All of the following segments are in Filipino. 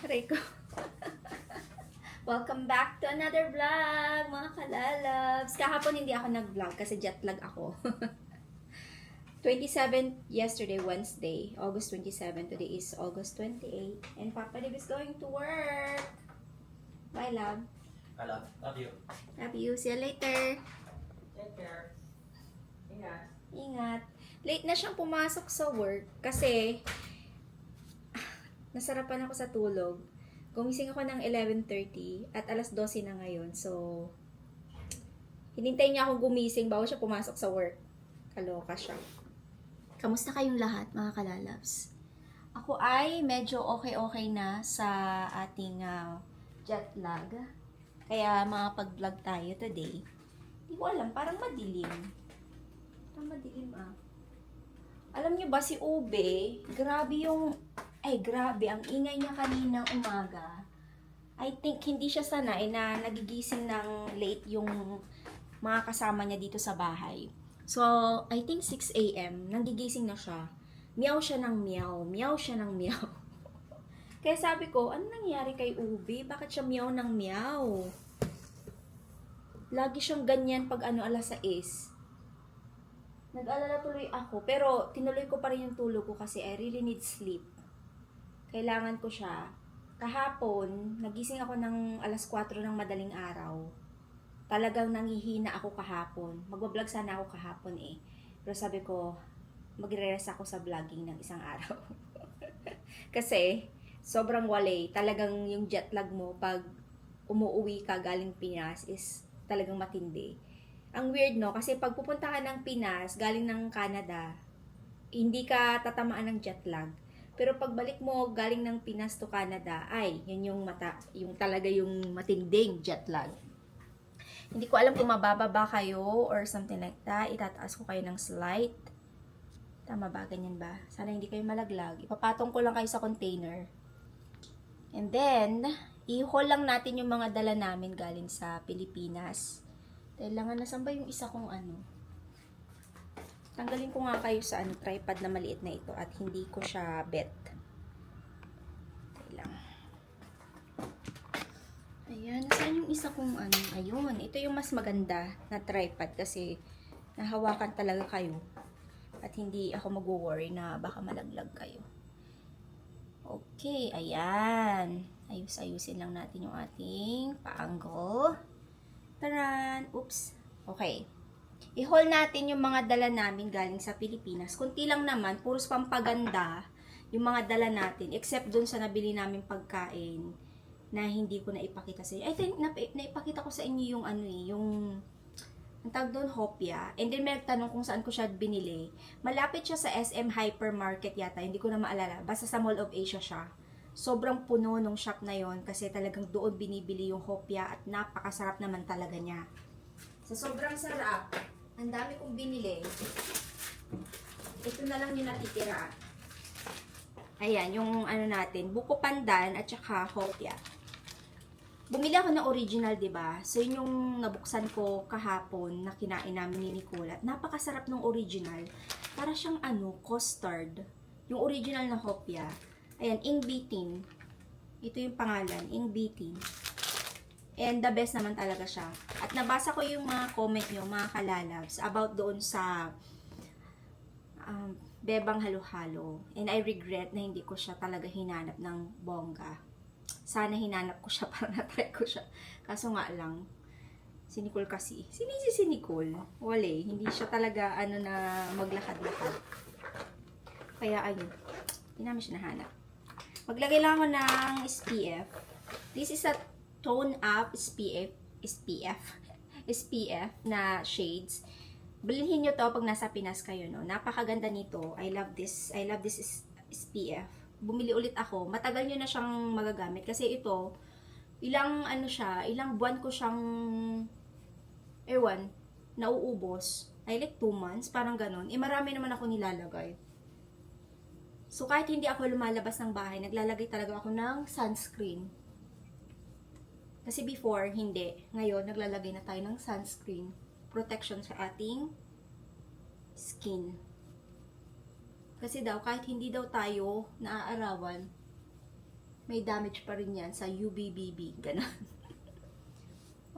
Rico. Welcome back to another vlog, mga kalalabs. Kahapon hindi ako nag-vlog kasi jet lag ako. 27 yesterday, Wednesday, August 27. Today is August 28. And Papa Dib is going to work. Bye, love. I love you. Love you. See you later. Take care. Ingat. Ingat. Late na siyang pumasok sa work kasi nasarapan ako sa tulog. Gumising ako ng 11:30 at alas 12 na ngayon. So, hinintay niya ako gumising bago siya pumasok sa work. Kaloka siya. Kamusta kayong lahat, mga kalalabs? Ako ay medyo okay-okay na sa ating jet lag. Kaya makapag-vlog tayo today. Hindi ko alam, parang madilim. Parang madilim Alam niyo ba si Ube, grabe, ang ingay niya kaninang umaga. I think hindi siya sanay na nagigising ng late yung mga kasama niya dito sa bahay. So, I think 6 a.m. Nagigising na siya. Meow siya ng meow. Meow siya ng meow. Kaya sabi ko, ano nangyari kay Ube? Bakit siya meow ng meow? Lagi siyang ganyan pag alas 6. Nag-alala tuloy ako, pero tinuloy ko pa rin yung tulog ko kasi I really need sleep. Kailangan ko siya. Kahapon, nagising ako ng alas 4 ng madaling araw. Talagang nangihina ako kahapon. Magbablog sana ako kahapon Pero sabi ko, magre-rest ako sa vlogging ng isang araw. Kasi, sobrang wale. Talagang yung jet lag mo pag umuwi ka galing Pinas is talagang matindi. Ang weird, no? Kasi pag pupunta ka ng Pinas, galing ng Canada, hindi ka tatamaan ng jet lag. Pero pagbalik mo galing ng Pinas to Canada, ay, yun yung talaga yung matinding jet lag. Hindi ko alam kung mabababa kayo or something like that. Itataas ko kayo ng slight. Tama ba? Ganyan ba? Sana hindi kayo malaglag. Ipapatong ko lang kayo sa container. And then, i-haul lang natin yung mga dala namin galing sa Pilipinas. Kailangan, nasan ba yung isa kong Tanggalin ko nga kayo sa tripod na maliit na ito at hindi ko siya bet. Kailang. Ayan, saan yung isa kong Ayun, ito yung mas maganda na tripod kasi nahawakan talaga kayo. At hindi ako mag-worry na baka malaglag kayo. Okay, ayan. Ayusin lang natin yung ating pa-angle. Taran! Oops! Okay. I-haul natin yung mga dala namin galing sa Pilipinas. Kunti lang naman, puros pampaganda yung mga dala natin. Except dun sa nabili namin pagkain na hindi ko na ipakita sa inyo. I think naipakita ko sa inyo yung yung ang tawag doon, hopya. And then may tanong kung saan ko siya binili. Malapit siya sa SM Hypermarket yata. Hindi ko na maalala. Basta sa Mall of Asia siya. Sobrang puno nung shop na yon kasi talagang doon binibili yung hopya at napakasarap naman talaga niya. Sa sobrang sarap, ang dami kong binili. Ito na lang yung natitira. Ayan, yung natin, buko pandan at saka hopya. Bumili ako ng original, 'di ba? So yun yung nabuksan ko kahapon na kinain namin ni Nicola. Napakasarap ng original. Para siyang custard. Yung original na hopya. Ayan, Ingbitin. Ito yung pangalan, Ingbitin. And the best naman talaga siya. At nabasa ko yung mga comment nyo, mga kalalabs, about doon sa bebang halo-halo. And I regret na hindi ko siya talaga hinanap ng bongga. Sana hinanap ko siya para na-try ko siya. Kaso nga lang, si Nicole kasi. Sinisi si Nicole. Wale, hindi siya talaga na maglakad-lakad. Kaya ayun, hindi namin siya nahanap. Maglagay lang ako ng SPF. This is a tone up SPF na shades. Bilhin nyo to pag nasa Pinas kayo, no? Napakaganda nito. I love this SPF. Bumili ulit ako. Matagal nyo na siyang magagamit kasi ito, ilang buwan ko siyang nauubos. I like 2 months, parang ganun. Marami naman ako nilalagay. So, kahit hindi ako lumalabas ng bahay, naglalagay talaga ako ng sunscreen. Kasi before, hindi. Ngayon, naglalagay na tayo ng sunscreen. Protection sa ating skin. Kasi daw, kahit hindi daw tayo naaarawan, may damage pa rin yan sa UVBB. Ganun.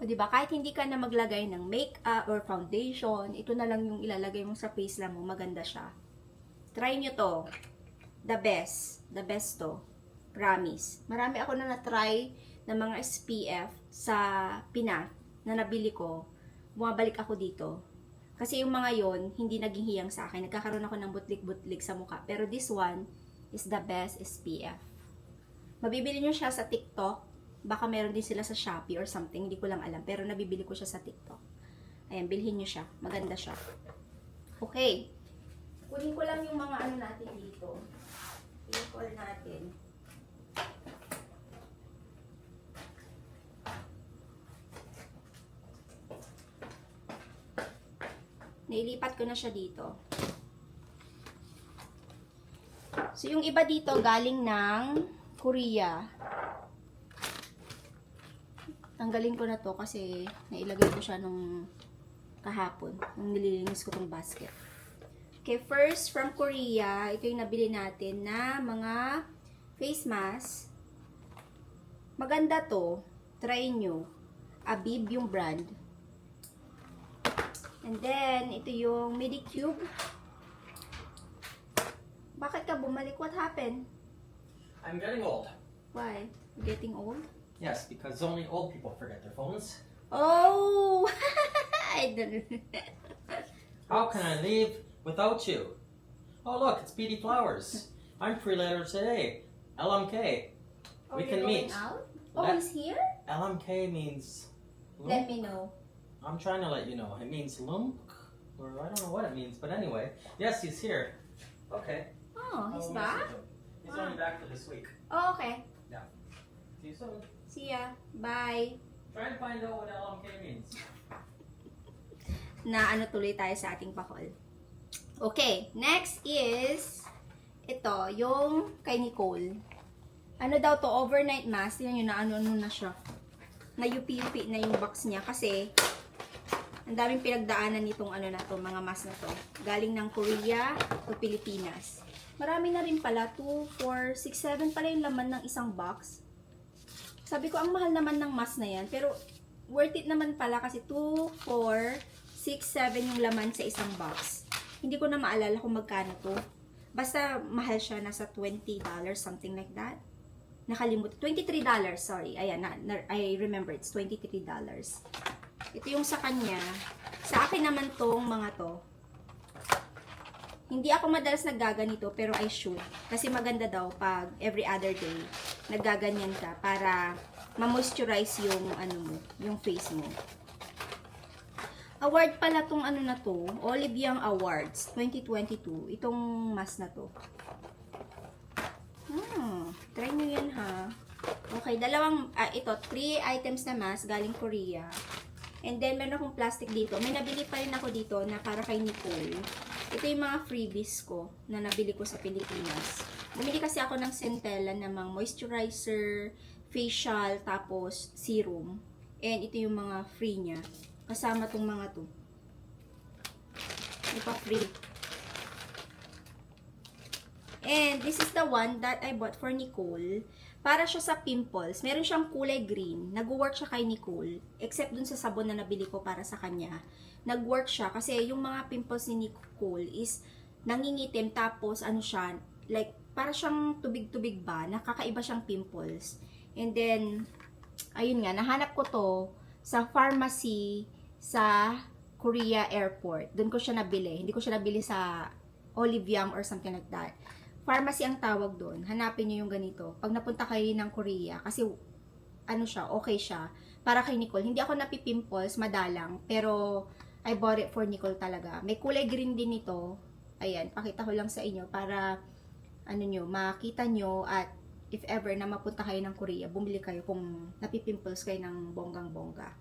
O, diba? Kahit hindi ka na maglagay ng makeup or foundation, ito na lang yung ilalagay mo sa face lang mo, maganda siya. Try nyo to. The best. The best to. Promise. Marami ako na na-try ng mga SPF sa Pinas na nabili ko. Bumabalik ako dito. Kasi yung mga yon hindi naging hiyang sa akin. Nagkakaroon ako ng butlik-butlik sa mukha. Pero this one is the best SPF. Mabibili nyo siya sa TikTok. Baka meron din sila sa Shopee or something. Hindi ko lang alam. Pero nabibili ko siya sa TikTok. Ayan, bilhin nyo siya. Maganda siya. Okay. Kunin ko lang yung mga ano natin dito. I-call natin. Nailipat ko na siya dito. So, yung iba dito galing ng Korea. Tanggalin ko na to kasi nailagay ko siya nung kahapon. Nung nililinis ko tong basket. Okay, first from Korea, ito yung nabili natin na mga face mask. Maganda to. Try nyo. Abib yung brand. And then, ito yung Medicube. Bakit ka bumalik? What happened? I'm getting old. Why? You're getting old? Yes, because only old people forget their phones. Oh! I don't know. How can I leave without you? Oh, look, it's BD Flowers. I'm free later today. LMK. Oh, We you're can going meet. out? Oh, Let- he's here? LMK means... Let me know. I'm trying to let you know. It means lump, or I don't know what it means, but anyway. Yes, he's here. Okay. Oh, he's I'll back? message him. He's only back for this week. Oh, okay. See you soon. See ya. Bye. Try and find out what LMK means. Na ano tuloy tayo sa ating pa-haul. Okay, next is ito, yung kay Nicole. Ano daw to, overnight mask. Tingnan nyo na ano na siya. Na yupi-yupi na yung box niya kasi ang daming pinagdaanan nitong ano na to, mga mask na to. Galing ng Korea to Pilipinas. Marami na rin pala, 2, 4, 6, 7 pala yung laman ng isang box. Sabi ko, ang mahal naman ng mask na yan. Pero, worth it naman pala kasi 2, 4, 6, 7 yung laman sa isang box. Hindi ko na maalala kung magkano to. Basta, mahal siya. Nasa $20, something like that. Nakalimutan. $23, sorry. Ayan, I remember, it's $23. Ito yung sa kanya. Sa akin naman tong mga to. Hindi ako madalas naggaganito, pero I should. Kasi maganda daw pag every other day, naggaganyan ka para ma-moisturize yung ano mo, yung face mo. Award pala tong ano na to, Olive Young Awards 2022. Itong mask na to. Try nyo yan ha. Okay, ito, 3 items na mask galing Korea. And then, meron akong plastic dito. May nabili pa rin ako dito na para kay Nicole. Ito yung mga freebies ko na nabili ko sa Pilipinas. Bumili kasi ako ng Centella na mga moisturizer, facial, tapos serum. And ito yung mga free niya. Kasama tong mga to. Ito pa free. And this is the one that I bought for Nicole. Para siya sa pimples. Meron siyang kulay green. Nag-work siya kay Nicole. Except dun sa sabon na nabili ko para sa kanya. Nag-work siya. Kasi yung mga pimples ni Nicole is nangingitim. Tapos ano siya, like, para siyang tubig-tubig ba. Nakakaiba siyang pimples. And then, ayun nga, nahanap ko to sa pharmacy sa Korea Airport. Dun ko siya nabili. Hindi ko siya nabili sa Olive Young or something like that. Pharmacy ang tawag doon. Hanapin niyo yung ganito. Pag napunta kayo ng Korea, kasi ano siya, okay siya. Para kay Nicole. Hindi ako napipimples, madalang. Pero, I bought it for Nicole talaga. May kulay green din ito. Ayan, pakita ko lang sa inyo para, ano nyo, makita nyo at if ever na mapunta kayo ng Korea, bumili kayo kung napipimples kayo ng bonggang-bongga.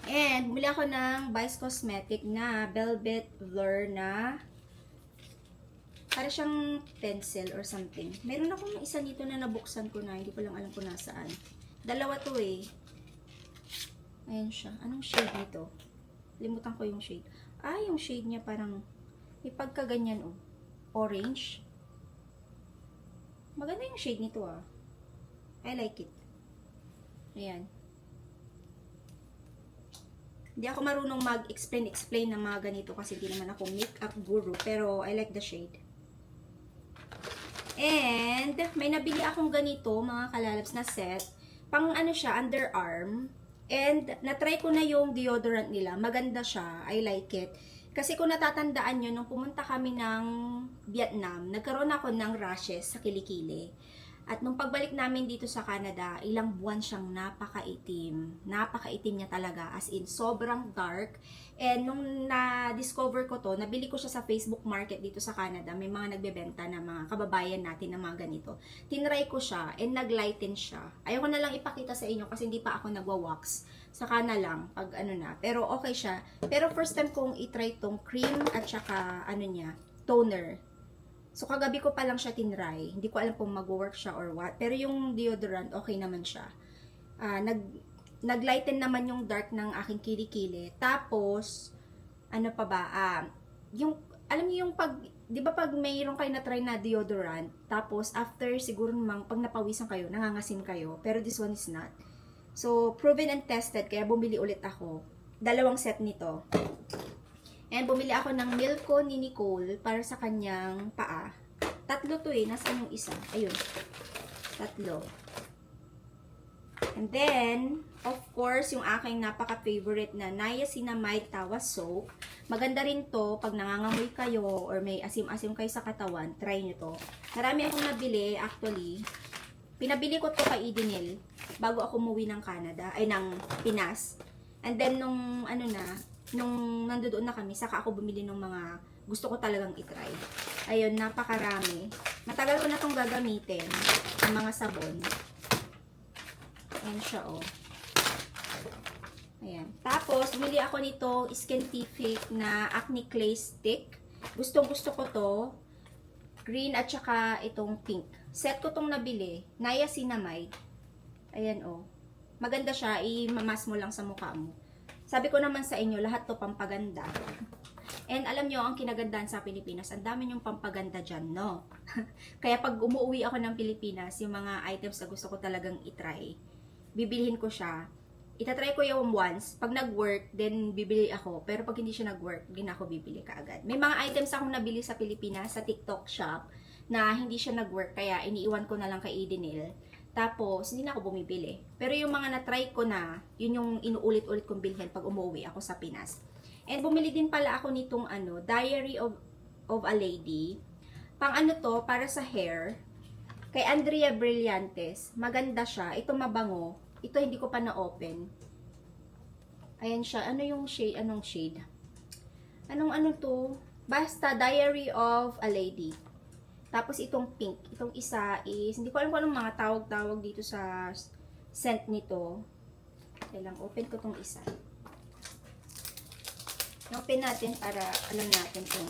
And, bumili ako ng Vice Cosmetic na Velvet Blur na para siyang pencil or something. Meron akong isa dito na nabuksan ko na. Hindi ko lang alam kung nasaan. Dalawa to eh. Ayan siya. Anong shade nito? Limutan ko yung shade. Ah, yung shade niya parang may pagkaganyan oh. Orange. Maganda yung shade nito ah. I like it. Ayan. Hindi ako marunong mag-explain ng mga ganito kasi hindi naman ako makeup guru. Pero I like the shade. And may nabili akong ganito, mga kalalabs na set. Pang ano siya, underarm. And na-try ko na yung deodorant nila. Maganda siya. I like it. Kasi kung natatandaan nyo, nung pumunta kami ng Vietnam, nagkaroon ako ng rashes sa kilikili. At nung pagbalik namin dito sa Canada, ilang buwan siyang napakaitim. Napakaitim niya talaga. As in, sobrang dark. And nung na-discover ko to, nabili ko siya sa Facebook Market dito sa Canada. May mga nagbebenta na mga kababayan natin na mga ganito. Tinry ko siya and naglighten siya. Ayoko na lang ipakita sa inyo kasi hindi pa ako nagwa-wax. Saka na lang pag ano na. Pero okay siya. Pero first time kong itry tong cream at saka ano niya, toner. So, kagabi ko pa lang siya tinry. Hindi ko alam kung mag-work siya or what. Pero yung deodorant, okay naman siya. Naglighten naman yung dark ng aking kilikili. Tapos, ano pa ba? Yung, alam niyo yung pag, di ba pag mayroon kayo na try na deodorant, tapos after siguro namang pag napawisan kayo, nangangasim kayo. Pero this one is not. So, proven and tested. Kaya bumili ulit ako. 2 set nito. And bumili ako ng Milko ni Nicole para sa kanyang paa. 3 to eh. Nasaan yung isa? Ayun. 3. And then, of course, yung aking napaka-favorite na Niacinamide Tawa Soap. Maganda rin to pag nangangamoy kayo or may asim-asim kayo sa katawan. Try nyo to. Marami akong nabili, actually. Pinabili ko to kay Edenil bago ako umuwi ng Canada, ay ng Pinas. And then, nung nandoon na kami, saka ako bumili ng mga gusto ko talagang itry. Ayun, napakarami. Matagal ko na itong gagamitin. Ang mga sabon. Ayan siya, oh. Ayan. Tapos, bumili ako nito Skintific na Acne Clay Stick. Gustong gusto ko to. Green at saka itong pink. Set ko tong nabili. Niacinamide. Ayan, oh. Maganda siya. I-mamas mo lang sa mukha mo. Sabi ko naman sa inyo, lahat to pampaganda. And alam nyo, ang kinagandahan sa Pilipinas, ang dami yung pampaganda dyan, no? Kaya pag umuwi ako ng Pilipinas, yung mga items na gusto ko talagang itry, bibilihin ko siya. Itatry ko yung once. Pag nag-work, then bibili ako. Pero pag hindi siya nag-work, hindi na ako bibili kaagad. May mga items akong nabili sa Pilipinas, sa TikTok shop, na hindi siya nag-work, kaya iniiwan ko na lang kay Edenil. Tapos, hindi na ako bumibili. Pero yung mga na-try ko na, yun yung inuulit-ulit kong bilhin pag umuwi ako sa Pinas. And bumili din pala ako nitong Diary of a Lady. Pang ano to, para sa hair. Kay Andrea Brillantes. Maganda siya. Ito mabango. Ito hindi ko pa na-open. Ayan siya. Ano yung shade? Anong shade? Anong to? Basta, Diary of a Lady. Tapos itong pink, itong isa is, hindi ko alam kung anong mga tawag-tawag dito sa scent nito. Kailang open ko tong isa. Open natin para alam natin kung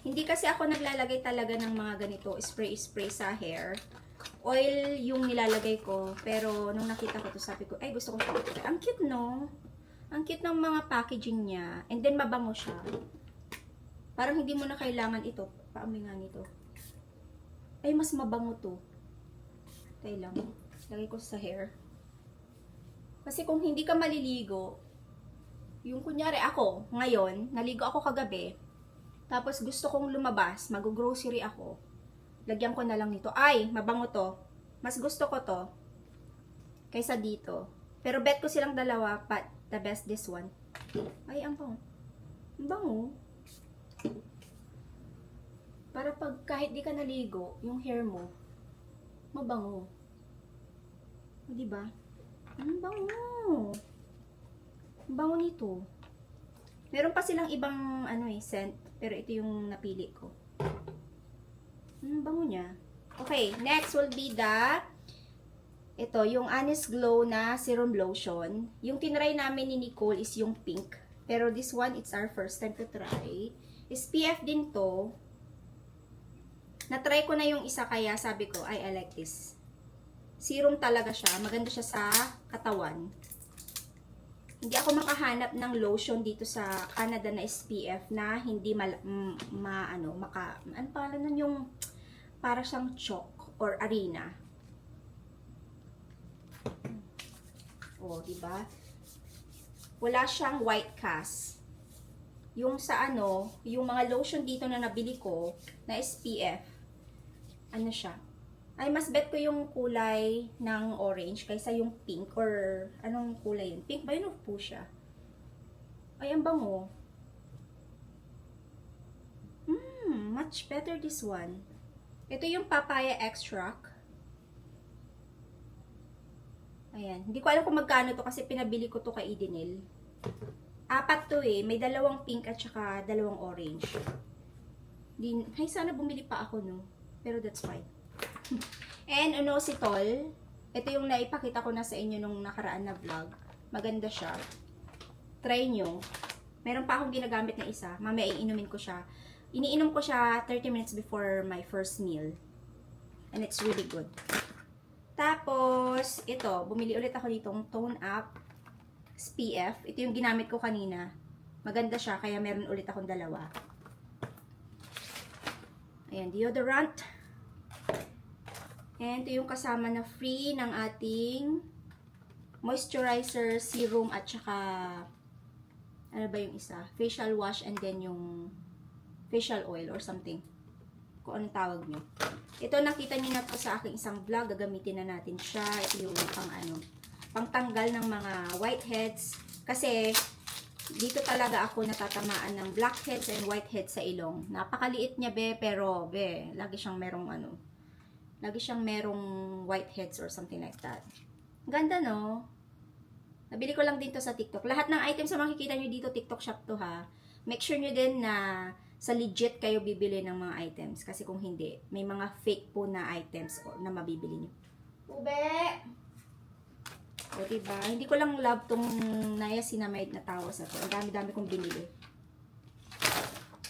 hindi kasi ako naglalagay talaga ng mga ganito, spray-spray sa hair. Oil yung nilalagay ko, pero nung nakita ko to sabi ko, ay gusto ko siya. Ang cute, no? Ang cute ng mga packaging niya. And then, mabango siya. Parang hindi mo na kailangan ito. Paamoy nga nito. Ay, mas mabango to. Tayo lang. Lagay ko sa hair. Kasi kung hindi ka maliligo, yung kunyari ako, ngayon, naligo ako kagabi, tapos gusto kong lumabas, mag-grocery ako, lagyan ko na lang nito. Ay, mabango to. Mas gusto ko to kaysa dito. Pero bet ko silang dalawa, but the best this one. Ay, ang bango. Ang bango. Para pag kahit di ka naligo, yung hair mo, mabango. O, diba? Ang bango. Ang bango nito. Meron pa silang ibang scent, pero ito yung napili ko. Ang bango niya. Okay, next will be ito, yung Honest Glow na serum lotion. Yung tinry namin ni Nicole is yung pink. Pero this one, it's our first time to try. SPF din to. Na-try ko na yung isa kaya sabi ko, I like this. Serum talaga siya. Maganda siya sa katawan. Hindi ako makahanap ng lotion dito sa Canada na SPF na hindi ano pangalan nun, yung para siyang chalk or arena. Oh, di ba? Wala siyang white cast. Yung sa yung mga lotion dito na nabili ko na SPF, ano siya? Ay, mas bet ko yung kulay ng orange kaysa yung pink or anong kulay yun? Pink ba yun o fuchsia? Ay, ang bango. Much better this one. Ito yung papaya extract. Ayan. Hindi ko alam kung magkano to kasi pinabili ko to kay Idenil. 4 to eh. May 2 pink at saka 2 orange. Ay, sana bumili pa ako, no? Pero that's fine. And inositol. Ito yung naipakita ko na sa inyo nung nakaraan na vlog. Maganda siya. Try nyo. Meron pa akong ginagamit na isa. Mamaya iinumin ko siya. Iniinom ko siya 30 minutes before my first meal. And it's really good. Tapos, ito. Bumili ulit ako ditong Tone Up SPF. Ito yung ginamit ko kanina. Maganda siya, kaya meron ulit akong 2. Ayan, deodorant. And ito yung kasama na free ng ating moisturizer, serum, at saka ano ba yung isa? Facial wash and then yung facial oil or something. Kung anong tawag nyo. Ito, nakita niyo na po sa aking isang vlog. Gagamitin na natin siya. Ito yung pangtanggal ng mga whiteheads. Kasi, dito talaga ako natatamaan ng blackheads and whiteheads sa ilong. Napakaliit niya, pero, lagi siyang merong whiteheads or something like that. Ganda, no? Nabili ko lang din to sa TikTok. Lahat ng items na makikita nyo dito, TikTok shop to, ha. Make sure nyo din na sa legit kayo bibili ng mga items. Kasi kung hindi, may mga fake po na items na mabibili nyo. Ube! O, diba? Hindi ko lang love tong niacinamide na tawas na to. Ang dami-dami kong binili.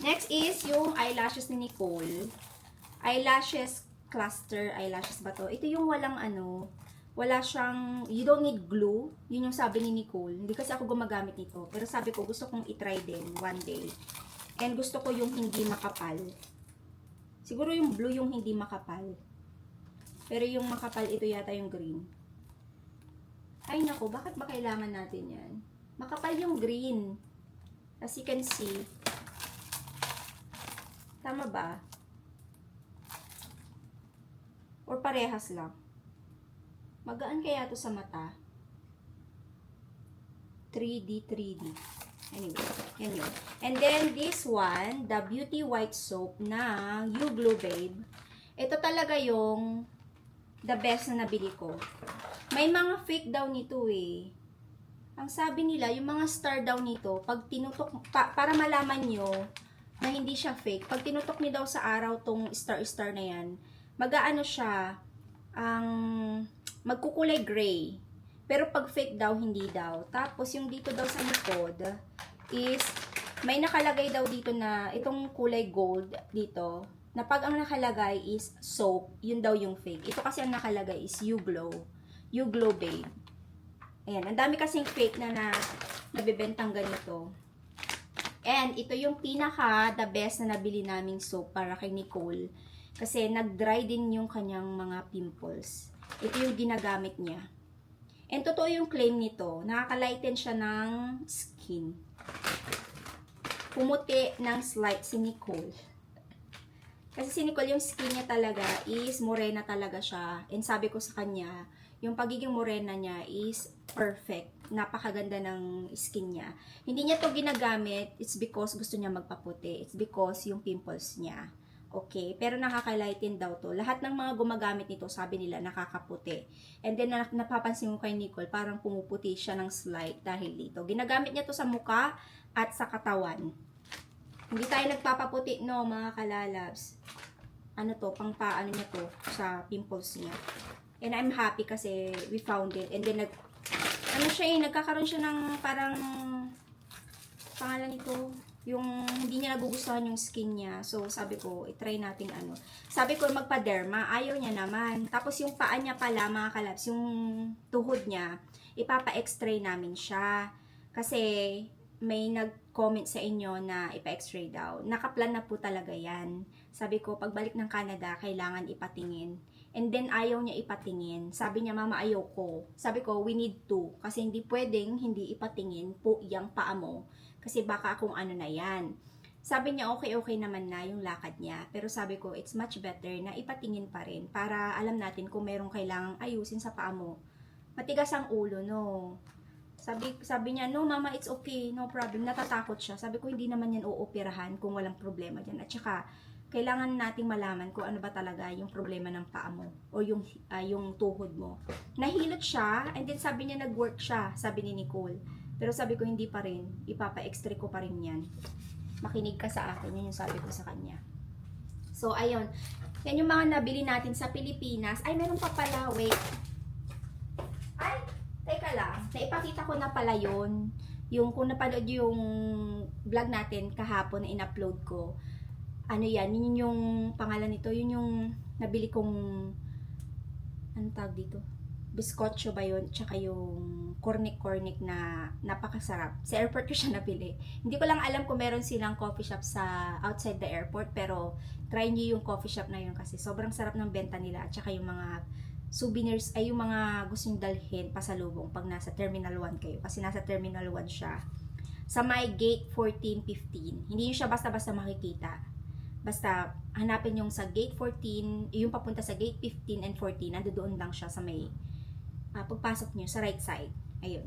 Next is yung eyelashes ni Nicole. Eyelashes cluster eyelashes ba to? Ito yung walang wala siyang, you don't need glue. Yun yung sabi ni Nicole. Hindi kasi ako gumagamit nito. Pero sabi ko, gusto kong itry din one day. And gusto ko yung hindi makapal. Siguro yung blue yung hindi makapal. Pero yung makapal, ito yata yung green. Ay nako, bakit ba kailangan natin yan? Makapal yung green. As you can see. Tama ba? Or parehas lang? Magaan kaya to sa mata? 3D. Anyway, yan yun. And then, this one, the Beauty White Soap ng You Glow Babe. Ito talaga yung the best na nabili ko. May mga fake daw nito eh. Ang sabi nila, yung mga star daw nito, pag tinutok, para malaman nyo na hindi siya fake, pag tinutok nyo daw sa araw tong star na yan, mag-aano siya, magkukulay gray. Pero pag fake daw, hindi daw. Tapos yung dito daw sa likod is, may nakalagay daw dito na, itong kulay gold dito, na pag ang nakalagay is soap, yun daw yung fake. Ito kasi ang nakalagay is You Glow Babe. Ayan, ang dami kasing fake na nabibentang ganito. And ito yung the best na nabili naming soap para kay Nicole. Kasi nag-dry din yung kanyang mga pimples. Ito yung ginagamit niya. And totoo yung claim nito, nakaka-lighten siya ng skin. Pumuti ng slight si Nicole. Kasi si Nicole, yung skin niya talaga is morena talaga siya. And sabi ko sa kanya, yung pagiging morena niya is perfect. Napakaganda ng skin niya. Hindi niya to ginagamit, it's because gusto niya magpaputi. It's because yung pimples niya. Okay? Pero nakaka-lighten daw to. Lahat ng mga gumagamit nito, sabi nila, nakakaputi. And then, napapansin ko kay Nicole, parang pumuputi siya ng slight dahil dito. Ginagamit niya to sa muka at sa katawan. Hindi tayo nagpapaputi, no, mga kalalabs. Ano to, paano niya to sa pimples niya. And I'm happy kasi we found it. And then, nagkakaroon siya ng parang, pangalan nito, yung hindi niya nagugustuhan yung skin niya. So, sabi ko, itry natin Sabi ko, magpa-derma. Ayaw niya naman. Tapos, yung paa niya pala, mga kalabs, yung tuhod niya, ipapa-x-ray namin siya. Kasi may nag-comment sa inyo na ipa-x-ray daw. Nakaplan na po talaga yan. Sabi ko, pagbalik ng Canada, kailangan ipatingin. And then, ayaw niya ipatingin. Sabi niya, mama, ayaw ko. Sabi ko, we need to. Kasi hindi pwedeng hindi ipatingin po yung paa mo. Kasi baka kung ano na yan. Sabi niya, okay naman na yung lakad niya. Pero sabi ko, it's much better na ipatingin pa rin. Para alam natin kung merong kailangang ayusin sa paa mo. Matigas ang ulo, no. Sabi niya, no mama, it's okay, no problem. Natatakot siya. Sabi ko, hindi naman yan uoperahan kung walang problema dyan. At saka, kailangan nating malaman kung ano ba talaga yung problema ng paa mo o yung tuhod mo. Nahilot siya, and then sabi niya nag-work siya, sabi ni Nicole. Pero sabi ko, hindi pa rin. Ipapa-extra ko pa rin yan. Makinig ka sa akin, yun yung sabi ko sa kanya. So, ayun. Yan yung mga nabili natin sa Pilipinas. Ay, meron pa pala, wait. Ay, teka lang. Naipakita ko na pala yun. Yung kung napanood yung vlog natin kahapon na in-upload ko. Ano yan, yun yung pangalan nito. Yun yung nabili kong, anong tawag dito? Biscotcho ba yun? Tsaka yung cornic na napakasarap. Sa airport ko siya nabili. Hindi ko lang alam kung meron silang coffee shop sa outside the airport. Pero try nyo yung coffee shop na yun kasi sobrang sarap ng benta nila. At saka yung mga souvenirs ay yung mga gusto nyo dalhin pasalubong pag nasa Terminal 1 kayo. Kasi nasa Terminal 1 siya. Sa may gate 14-15. Hindi nyo siya basta-basta makikita. Basta hanapin yung sa gate 14, yung papunta sa gate 15 and 14, nandoon lang siya sa may pagpasok nyo sa right side. Ayun.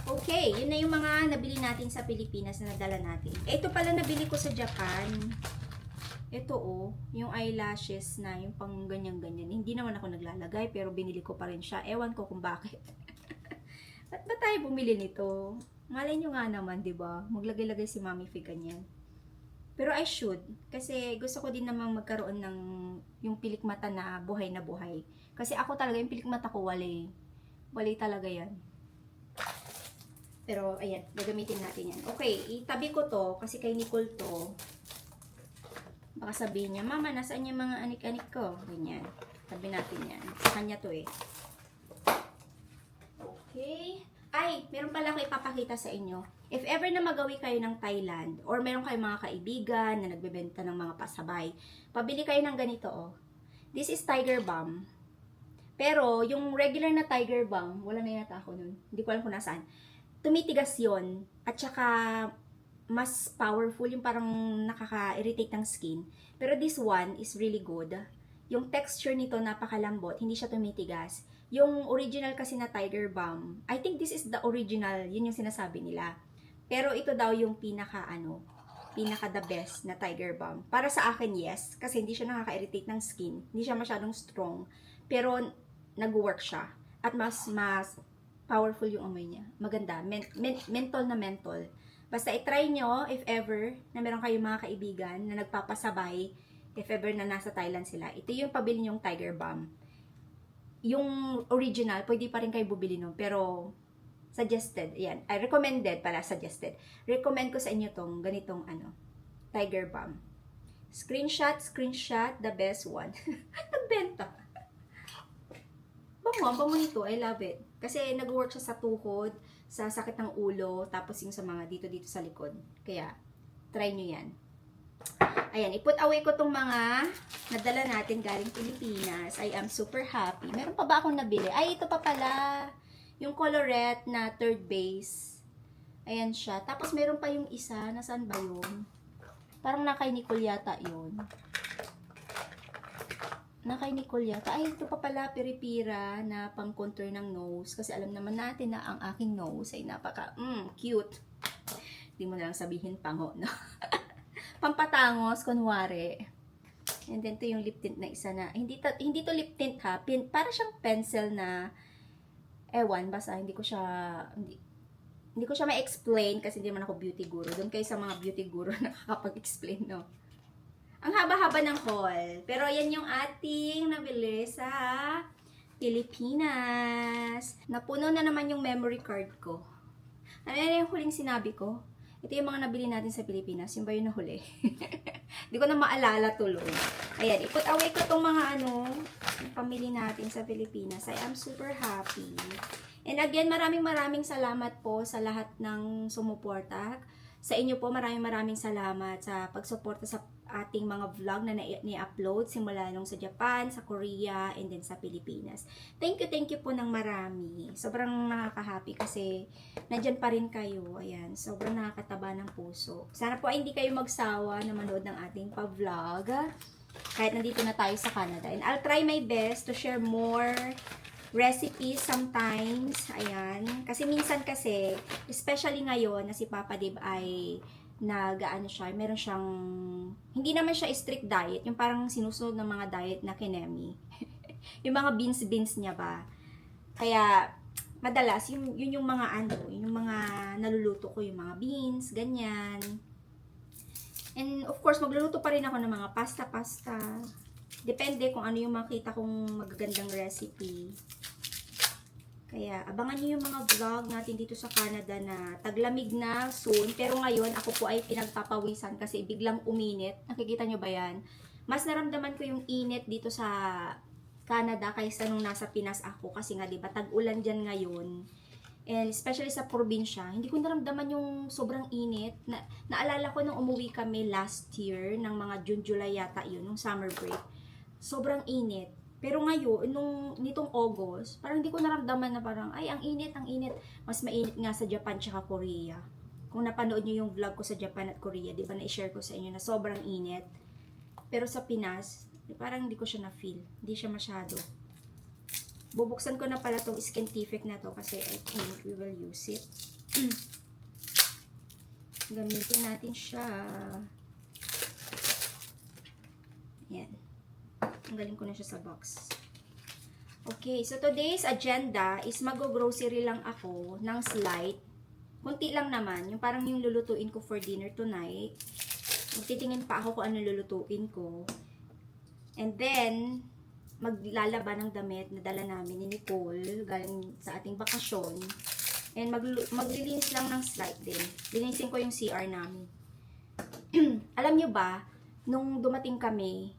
Okay, yun na yung mga nabili natin sa Pilipinas na nadala natin. Ito pala nabili ko sa Japan. Ito yung eyelashes na yung pang ganyan-ganyan. Hindi naman ako naglalagay pero binili ko pa rin siya. Ewan ko kung bakit. Ba't ba tayo bumili nito? Malay nyo nga naman, di ba? Maglagay-lagay si Mami Fig ganyan. Pero I should. Kasi gusto ko din namang magkaroon ng yung pilik mata na buhay. Kasi ako talaga, yung pilik mata ko, wali talaga yan. Pero, ayan, gagamitin natin yan. Okay, itabi ko to, kasi kay Nicole to. Baka sabihin niya, mama, nasaan yung mga anik-anik ko? Ganyan. Tabi natin yan. Sa kanya to eh. Okay. Ay, meron pala ako ipapakita sa inyo. If ever na magawi kayo ng Thailand, or meron kayong mga kaibigan na nagbebenta ng mga pasabay, pabili kayo ng ganito This is Tiger Balm. Pero, yung regular na Tiger Balm, wala na yata ako nun. Hindi ko alam kung nasaan. Tumitigas yon at saka mas powerful, yung parang nakaka-irritate ng skin. Pero this one is really good. Yung texture nito napakalambot, hindi siya tumitigas. Yung original kasi na Tiger Balm, I think this is the original, yun yung sinasabi nila. Pero ito daw yung pinaka the best na Tiger Balm. Para sa akin, yes, kasi hindi siya nakaka-irritate ng skin, hindi siya masyadong strong, pero nag-work siya. At mas powerful yung amoy niya. Maganda, mentol na mentol. Basta i-try nyo, if ever, na meron kayong mga kaibigan na nagpapasabay, if ever na nasa Thailand sila, ito yung pabili yung Tiger Balm. Yung original, pwede pa rin kayo bubili nun, pero suggested, yan, recommended pala, suggested. Recommend ko sa inyo tong ganitong Tiger Balm. Screenshot, the best one. Nagbenta. Bango nito, I love it. Kasi nag-work siya sa tuhod, sa sakit ng ulo, tapos yung sa mga dito sa likod. Kaya, try nyo yan. Ayan, i-put away ko tong mga nadala natin galing Pilipinas. I am super happy. Meron pa ba akong nabili? Ay, ito pa pala. Yung colorette na third base. Ayan siya. Tapos meron pa yung isa. Nasaan ba yun? Parang nakay Nicole yata yun. Nakay Nicole yata. Ay, ito pa pala, piripira na pang contour ng nose. Kasi alam naman natin na ang aking nose ay napaka, cute. Hindi mo na lang sabihin pango, no? Pampatangos, kunwari. And then, ito yung lip tint na isa na, hindi to lip tint ha, para siyang pencil na, ewan, basta hindi ko siya ma-explain kasi hindi man ako beauty guru. Doon kayo sa mga beauty guru na nakakapag-explain, no? Ang haba-haba ng haul. Pero yan yung ating nabili sa Pilipinas. Napuno na naman yung memory card ko. Ano yan yung huling sinabi ko? Ito yung mga nabili natin sa Pilipinas. Yung ba yun na huli? Hindi ko na maalala tuloy. Ayan, i-put away ko itong mga pamili natin sa Pilipinas. I am super happy. And again, maraming salamat po sa lahat ng sumuporta. Sa inyo po, maraming salamat sa pagsuporta sa ating mga vlog na ni-upload simula nung sa Japan, sa Korea, and then sa Pilipinas. Thank you po ng marami. Sobrang nakaka-happy kasi nandyan pa rin kayo. Ayan, sobrang nakakataba ng puso. Sana po ay hindi kayo magsawa na manood ng ating pa-vlog kahit nandito na tayo sa Canada. And I'll try my best to share more recipes sometimes. Ayan. Kasi minsan kasi, especially ngayon na si Papa Dib ay meron siyang, hindi naman siya strict diet, yung parang sinusunod ng mga diet na kinemi. Yung mga beans niya ba. Kaya, madalas, yun yung mga yung mga naluluto ko, yung mga beans, ganyan. And of course, magluluto pa rin ako ng mga pasta. Depende kung ano yung makita kong magagandang recipe. Kaya, abangan niyo yung mga vlog natin dito sa Canada na taglamig na soon. Pero ngayon, ako po ay pinagpapawisan kasi biglang uminit. Nakikita nyo ba yan? Mas naramdaman ko yung init dito sa Canada kaysa nung nasa Pinas ako. Kasi nga, diba, tag-ulan dyan ngayon. And especially sa probinsya, hindi ko naramdaman yung sobrang init. Naalala ko nung umuwi kami last year, ng mga June, July yata yun, nung summer break. Sobrang init. Pero ngayon, nitong August, parang hindi ko naramdaman na parang, ay, ang init. Mas mainit nga sa Japan tsaka Korea. Kung napanood nyo yung vlog ko sa Japan at Korea, di ba na-share ko sa inyo na sobrang init. Pero sa Pinas, parang hindi ko siya na-feel. Hindi siya masyado. Bubuksan ko na pala tong Skintific na to kasi I think we will use it. Gamitin natin siya. Yan. Tanggalin ko na siya sa box. Okay, so today's agenda is mag-grocery lang ako ng slight. Kunti lang naman, yung parang yung lulutuin ko for dinner tonight. Magtitingin pa ako kung ano lulutuin ko. And then, maglalaba ng damit na dala namin ni Nicole galing sa ating bakasyon. And maglilinis lang ng slight din. Linisin ko yung CR namin. Alam nyo ba, nung dumating kami,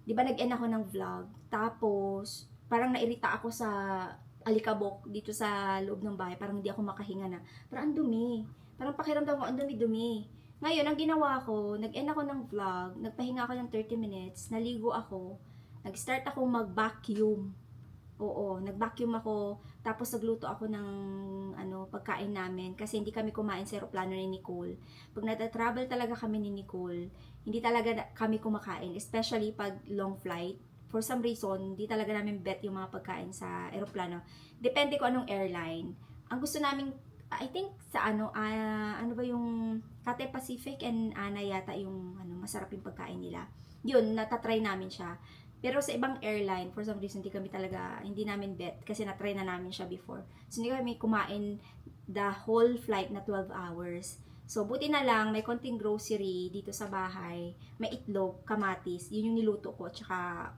di ba nag-end ako ng vlog? Tapos, parang nairita ako sa alikabok dito sa loob ng bahay. Parang hindi ako makahinga na. Parang ang dumi. Parang pakiramdam ko, ang dumi-dumi. Ngayon, ang ginawa ko, nag-end ako ng vlog, nagpahinga ako ng 30 minutes, naligo ako, nag-start ako mag-vacuum. Oo, nag-vacuum ako, tapos nagluto ako ng pagkain namin kasi hindi kami kumain sa aeroplano ni Nicole. Pag nata-travel talaga kami ni Nicole, hindi talaga kami kumakain, especially pag long flight. For some reason, hindi talaga namin bet yung mga pagkain sa aeroplano. Depende kung anong airline. Ang gusto namin, I think sa ano ba yung Cathay Pacific and Ana yata yung masarap yung pagkain nila. Yun, natatry namin siya. Pero sa ibang airline, for some reason, hindi namin bet kasi na-try na namin siya before. So, hindi kami kumain the whole flight na 12 hours. So, buti na lang, may konting grocery dito sa bahay. May itlog, kamatis. Yun yung niluto ko. Tsaka,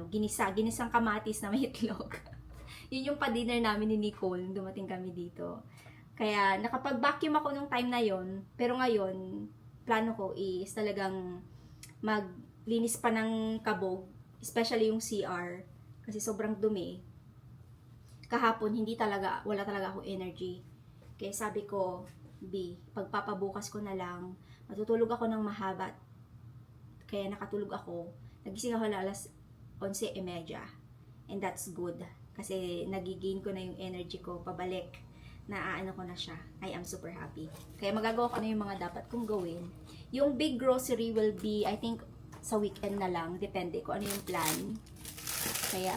ginisang kamatis na may itlog. Yun yung pa-dinner namin ni Nicole nung dumating kami dito. Kaya, nakapag-vacuum ako nung time na yon. Pero ngayon, plano ko is talagang maglinis pa ng kabog. Especially yung CR. Kasi sobrang dumi. Kahapon, wala talaga akong energy. Kaya sabi ko, pagpapabukas ko na lang, matutulog ako ng mahaba. Kaya nakatulog ako. Nagising ako alas 11:30. And that's good. Kasi nagigain ko na yung energy ko pabalik. Naaano ko na siya. I am super happy. Kaya magagawa ko na yung mga dapat kong gawin. Yung big grocery will be, I think, sa weekend na lang. Depende ko ano yung plan. Kaya,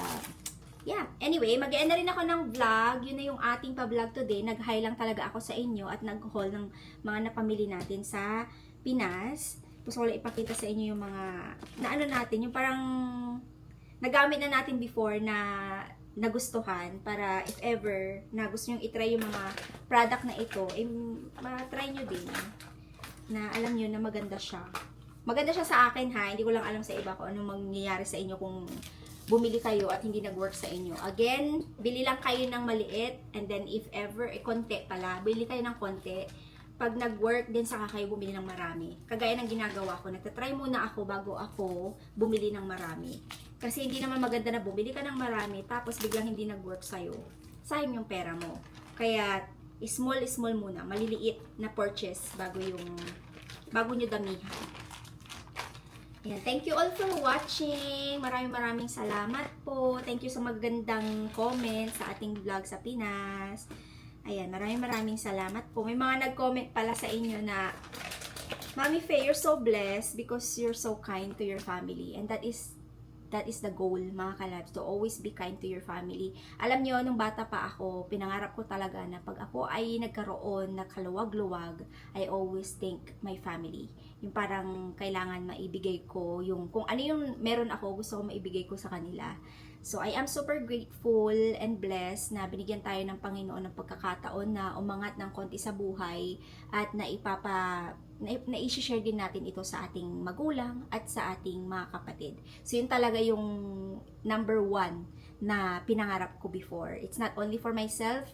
yeah. Anyway, mag-end na rin ako ng vlog. Yun na yung ating pa-vlog today. Nag-hi lang talaga ako sa inyo at nag-haul ng mga napamili natin sa Pinas. Gusto ko lang ipakita sa inyo yung mga natin, yung parang nagamit na natin before na nagustuhan para if ever na gusto nyo itry yung mga product na ito, matry nyo din na alam nyo na maganda siya. Maganda siya sa akin ha, hindi ko lang alam sa iba kung anong mangyayari sa inyo kung bumili kayo at hindi nag-work sa inyo. Again, bili lang kayo ng maliit and then if ever, konti pala, bili kayo ng konti. Pag nag-work, din saka kayo bumili ng marami. Kagaya ng ginagawa ko, nagtatry muna ako bago ako bumili ng marami. Kasi hindi naman maganda na bumili ka ng marami tapos biglang hindi nag-work sa'yo. sayang yung pera mo. Kaya, small muna, maliliit na purchase bago nyo damihan. Ayan, thank you all for watching. Maraming salamat po. Thank you sa magandang comments sa ating vlog sa Pinas. Ayan, maraming salamat po. May mga nag-comment pala sa inyo na, Mami Faye, you're so blessed because you're so kind to your family. And that is the goal, mga kalabs, to always be kind to your family. Alam nyo, nung bata pa ako, pinangarap ko talaga na pag ako ay nagkaroon na kaluwag-luwag, I always think my family. Yung parang kailangan maibigay ko, yung kung ano yung meron ako, gusto ko maibigay ko sa kanila. So, I am super grateful and blessed na binigyan tayo ng Panginoon ng pagkakataon na umangat ng konti sa buhay at na-share din natin ito sa ating magulang at sa ating mga kapatid. So, yun talaga yung number 1 na pinangarap ko before. It's not only for myself,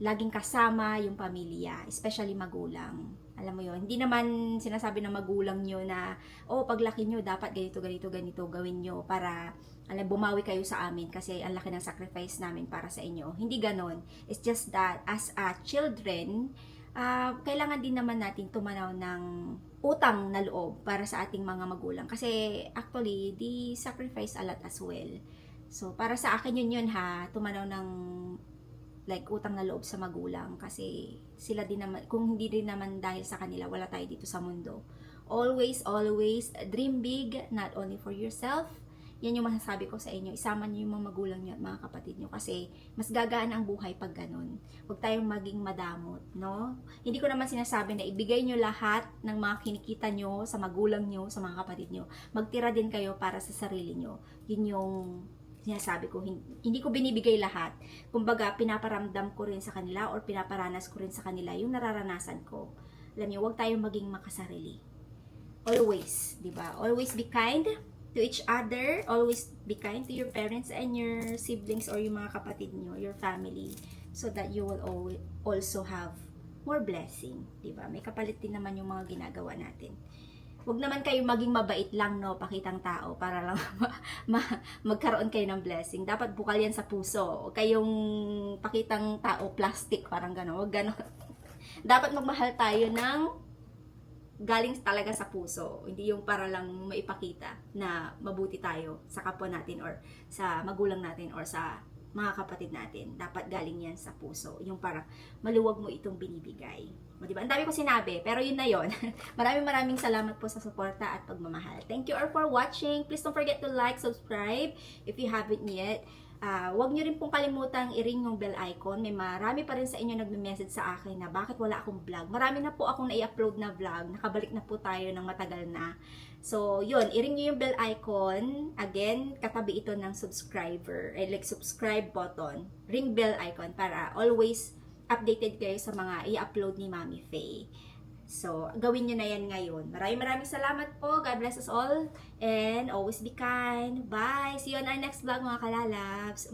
laging kasama yung pamilya, especially magulang. Alam mo yun, hindi naman sinasabi ng magulang nyo na, paglaki nyo, dapat ganito gawin nyo para bumawi kayo sa amin kasi ang laki ng sacrifice namin para sa inyo. Hindi ganon. It's just that, as a children, kailangan din naman natin tumanaw ng utang na loob para sa ating mga magulang. Kasi, actually, they sacrifice a lot as well. So, para sa akin yun ha, tumanaw ng utang na loob sa magulang kasi sila din naman, kung hindi din naman dahil sa kanila, wala tayo dito sa mundo. Always dream big, not only for yourself. Yan yung masasabi ko sa inyo, isama niyo yung mga magulang niyo at mga kapatid niyo kasi mas gagaan ang buhay pag ganun. Huwag tayong maging madamot, no? Hindi ko naman sinasabi na ibigay niyo lahat ng mga kinikita niyo sa magulang niyo, sa mga kapatid niyo. Magtira din kayo para sa sarili niyo. Yun yung sinasabi ko, hindi ko binibigay lahat. Kumbaga, pinaparamdam ko rin sa kanila or pinaparanas ko rin sa kanila yung nararanasan ko. Alam niyo, huwag tayong maging makasarili. Always, di ba? Always be kind to each other. Always be kind to your parents and your siblings or yung mga kapatid niyo, your family, so that you will also have more blessing, di ba? May kapalit din naman yung mga ginagawa natin. Huwag naman kayo maging mabait lang, no, pakitang tao para lang magkaroon kayo ng blessing. Dapat bukal yan sa puso. Huwag kayong pakitang tao plastic, parang gano'n. Huwag gano'n. Dapat magmahal tayo ng galing talaga sa puso. Hindi yung para lang maipakita na mabuti tayo sa kapwa natin or sa magulang natin or sa mga kapatid natin. Dapat galing yan sa puso. Yung parang maluwag mo itong binibigay. O, diba? Ang dami ko sinabi, pero yun na yun. Maraming salamat po sa suporta at pagmamahal. Thank you all for watching. Please don't forget to like, subscribe if you haven't yet. Huwag nyo rin pong kalimutang i-ring yung bell icon. May marami pa rin sa inyo nagme-message sa akin na bakit wala akong vlog. Marami na po akong na-i-upload na vlog. Nakabalik na po tayo ng matagal na. So, yun. I-ring nyo yung bell icon. Again, katabi ito ng subscribe button. Ring bell icon para always updated kayo sa mga i-upload ni Mami Faye. So, gawin nyo na yan ngayon. Maraming salamat po. God bless us all. And always be kind. Bye! See you on our next vlog, mga kalalabs.